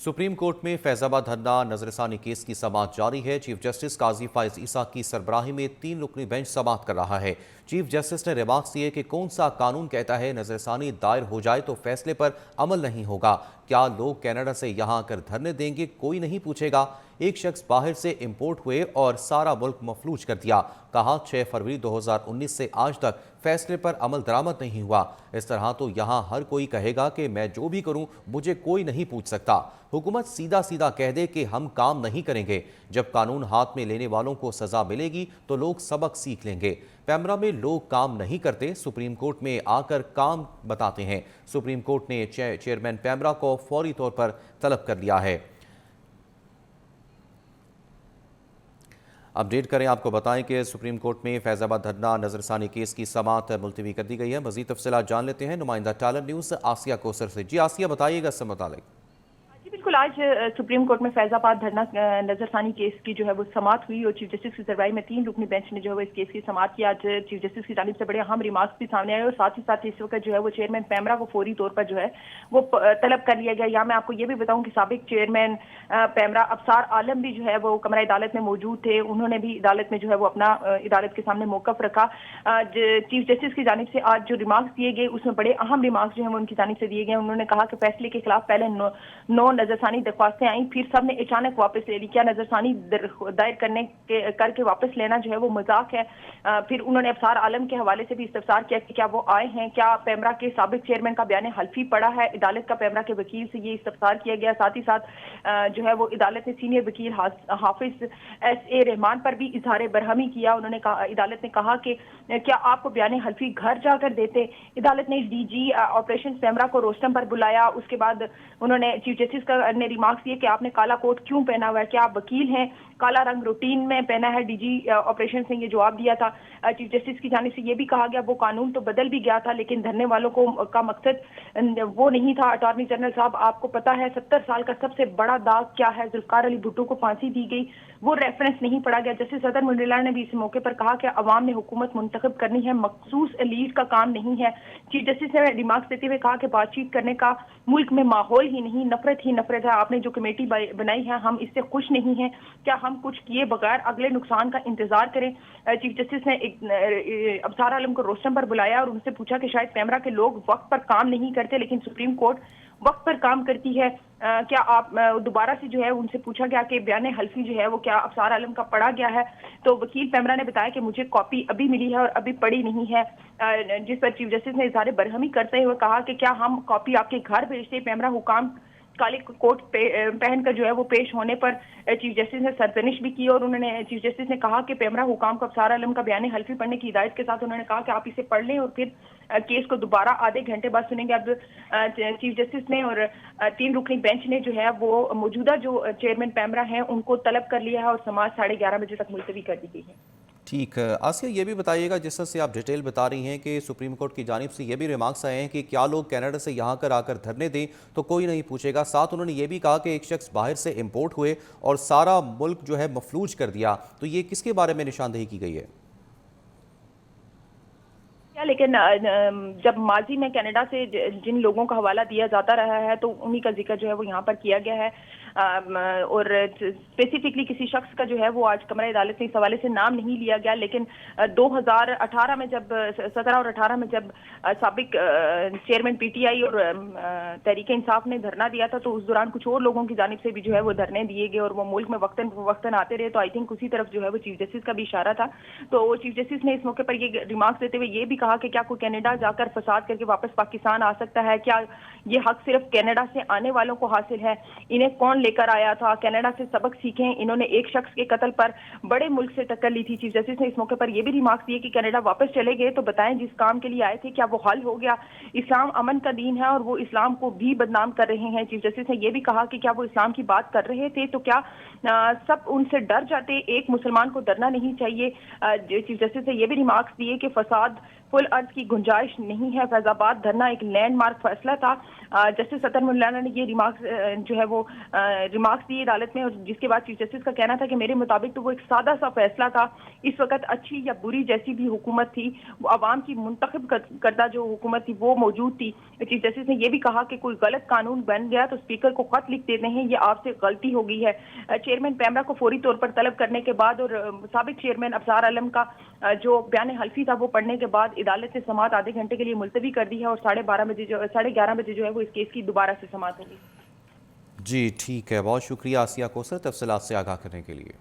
Supreme court में फैजाबाद धरना नजरसानी case की समाअत जारी है। चीफ जस्टिस काजी फाइज ईसा की सरबराही में 3 रुकनी बेंच समाअत कर रहा है। चीफ जस्टिस ने रिमार्क्स दिए कि कौन सा कानून कहता है नजरसानी दायर हो जाए तो फैसले पर अमल नहीं होगा। क्या लोग कनाडा से यहां आकर धरने देंगे, कोई नहीं पूछेगा। एक शख्स बाहर से इंपोर्ट हुए और सारा मुल्क मफलूज कर दिया। कहा 6 फरवरी 2019 से आज तक फैसले पर अमल दरामद नहीं हुआ। इस तरह तो यहां हर कोई कहेगा कि मैं जो भी करूं मुझे कोई नहीं पूछ सकता। हुकूमत सीधा सीधा कह दे कि हम काम नहीं करेंगे। जब कानून हाथ में लेने वालों को सजा मिलेगी तो लोग सबक सीख लेंगे। पैमरा में लोग काम नहीं करते, सुप्रीम कोर्ट में आकर काम बताते हैं। सुप्रीम कोर्ट ने चेयरमैन पैमरा को फौरी तौर पर तलब कर लिया है। अपडेट करें, आपको बताएं कि सुप्रीम कोर्ट में फैजाबाद धरना नजरसानी केस की समाअत मुलतवी कर दी गई है। मजीद तफसीलात जान लेते हैं नुमाइंदा टैलेंट न्यूज़ आसिया कोसर से। जी आसिया, बताइएगा इससे मुतालिक। बिल्कुल, आज सुप्रीम कोर्ट में फैजाबाद धरना नजरसानी केस की जो है वो समाअत हुई और चीफ जस्टिस की सरबराही में 3 रुकनी बेंच ने जो है वो इस केस की समाअत की। आज चीफ जस्टिस की जानिब से बड़े अहम रिमार्क्स भी सामने आए और साथ ही साथ इस वक्त जो है वो चेयरमैन पैमरा को फौरी तौर पर जो है वो तलब कर लिया गया। यहाँ मैं आपको ये भी बताऊं कि साबिक चेयरमैन पैमरा अफसार आलम भी जो है वो कमरा अदालत में मौजूद थे। उन्होंने भी अदालत में जो है वो अपना अदालत के सामने मौकफ रखा। चीफ जस्टिस की जानिब से आज जो रिमार्क्स दिए गए उसमें बड़े अहम रिमार्क्स जो है वो उनकी जानिब से दिए गए। उन्होंने कहा कि फैसले के खिलाफ पहले 9 नजरसानी दरख्वास्तें आई, फिर सबने अचानक वापस ले ली। क्या नजरसानी दायर करके वापस लेना जो है वो मजाक है? फिर उन्होंने अफसार आलम के हवाले से भी इस्तफसार किया कि क्या वो आए हैं, क्या पैमरा के साबिक चेयरमैन का बयान हल्फी पड़ा है। अदालत का पैमरा के वकील से ये इस्तफसार किया गया। साथ ही साथ जो है वो अदालत ने सीनियर वकील हाफिज SA रहमान पर भी इजहार बरहमी किया। उन्होंने कहा, अदालत ने कहा कि क्या आपको बयान हल्फी घर जाकर देते। अदालत ने DG ऑपरेशन पैमरा को रोस्टम पर बुलाया। उसके बाद उन्होंने चीफ जस्टिस ने रिमार्क्स दिए कि आपने काला कोट क्यों पहना हुआ है, क्या आप वकील हैं? काला रंग रूटीन में पहना है। DG ऑपरेशन से ये जवाब दिया था। चीफ जस्टिस की जानिब से ये भी कहा गया वो कानून तो बदल भी गया था लेकिन धरने वालों को का मकसद वो नहीं था। अटॉर्नी जनरल साहब, आपको पता है 70 साल का सबसे बड़ा दाग क्या है? जुल्फकार अली भुट्टो को फांसी दी गई, वो रेफरेंस नहीं पढ़ा गया। जस्टिस सदर मंडेला ने भी इस मौके पर कहा कि अवाम ने हुकूमत मुंतखब करनी है, मखसूस एलीट का काम नहीं है। चीफ जस्टिस ने रिमार्क्स देते हुए कहा कि बातचीत करने का मुल्क में माहौल ही नहीं, नफरत ही नफरत है। आपने जो कमेटी बनाई है हम इससे खुश नहीं हैं। क्या हम कुछ किए बगैर अगले नुकसान का इंतजार करें? चीफ जस्टिस ने अफसार आलम को रोस्टम पर बुलाया और उनसे पूछा कि शायद पैमरा के लोग वक्त पर काम नहीं करते लेकिन सुप्रीम कोर्ट वक्त पर काम करती है। क्या आप दोबारा से जो है उनसे पूछा गया कि बयान हल्फी जो है वो क्या अफसार आलम का पढ़ा गया है? तो वकील पैमरा ने बताया कि मुझे कॉपी अभी मिली है और अभी पढ़ी नहीं है। जिस पर चीफ जस्टिस ने इजहार बरहमी करते हुए कहा कि क्या हम कॉपी आपके घर भेजते? पैमरा हुकाम काले कोट पहनकर जो है वो पेश होने पर चीफ जस्टिस ने सरजनिश भी की और उन्होंने चीफ जस्टिस ने कहा कि पैमरा हुकाम को अफसार आलम का बयान हल्फी पढ़ने की हिदायत के साथ उन्होंने कहा कि आप इसे पढ़ लें और फिर केस को दोबारा आधे घंटे बाद सुनेंगे। अब चीफ जस्टिस ने और 3 रुकनी बेंच ने जो है वो मौजूदा जो चेयरमैन पैमरा हैं उनको तलब कर लिया है और समाअत 11:30 बजे तक मुलतवी कर दी गई है। ठीक, आसिया ये भी बताइएगा, जिस तरह से आप डिटेल बता रही हैं कि सुप्रीम कोर्ट की जानिब से ये भी रिमार्क्स आए हैं कि क्या लोग कनाडा से यहाँ कर आकर धरने दें तो कोई नहीं पूछेगा। साथ उन्होंने ये भी कहा कि एक शख्स बाहर से इंपोर्ट हुए और सारा मुल्क जो है मफलूज कर दिया। तो ये किसके बारे में निशानदेही की गई है? लेकिन जब माजी में कनाडा से जिन लोगों का हवाला दिया जाता रहा है तो उन्हीं का जिक्र जो है वो यहाँ पर किया गया है। और स्पेसिफिकली किसी शख्स का जो है वो आज कमरा अदालत में इस हवाले से नाम नहीं लिया गया। लेकिन 2018 में जब 17 और 18 में जब साबिक चेयरमैन PTI और तहरीक इंसाफ ने धरना दिया था तो उस दौरान कुछ और लोगों की जानिब से भी जो है वो धरने दिए गए और वो मुल्क में वक्तन आते रहे। तो आई थिंक उसी तरफ जो है वो चीफ जस्टिस का भी इशारा था। तो चीफ जस्टिस ने इस मौके पर ये रिमार्क्स देते हुए ये भी कहा कि क्या कोई कनाडा जाकर फसाद करके वापस पाकिस्तान आ सकता है? क्या ये हक सिर्फ कनाडा से आने वालों को हासिल है? इन्हें कौन लेकर आया था? कनाडा से सबक सीखें। इन्होंने एक शख्स के कत्ल पर बड़े मुल्क से टक्कर ली थी। चीफ जस्टिस ने इस मौके पर यह भी रिमार्क्स दिए कि कनाडा वापस चले गए तो बताएं जिस काम के लिए आए थे क्या वो हल हो गया? इस्लाम अमन का दीन है और वो इस्लाम को भी बदनाम कर रहे हैं। चीफ जस्टिस ने यह भी कहा कि क्या वो इस्लाम की बात कर रहे थे तो क्या सब उनसे डर जाते? एक मुसलमान को डरना नहीं चाहिए। चीफ जस्टिस ने यह भी रिमार्क्स दिए कि फसाद फुल अर्ज की गुंजाइश नहीं है। फैजाबाद धरना एक लैंडमार्क फैसला था। जस्टिस अतर मौलाना ने ये रिमार्क्स जो है वो रिमार्क्स दिए अदालत में, और जिसके बाद चीफ जस्टिस का कहना था कि मेरे मुताबिक तो वो एक सादा सा फैसला था। इस वक्त अच्छी या बुरी जैसी भी हुकूमत थी, वो अवाम की मुंतखब करदा जो हुकूमत थी वो मौजूद थी। चीफ जस्टिस ने यह भी कहा कि कोई गलत कानून बन गया तो स्पीकर को खत लिख देते हैं, ये आपसे गलती हो गई है। चेयरमैन पैमरा को फौरी तौर पर तलब करने के बाद और साबिक चेयरमैन अफसार आलम का जो बयान हल्फी था वो पढ़ने के बाद अदालत ने समाअत आधे घंटे के लिए मुलतवी कर दी है और 11:30 बजे जो है वो इस केस की दोबारा से समाअत होगी। जी ठीक है, बहुत शुक्रिया आसिया कोसर तफसीलात से आगाह करने के लिए।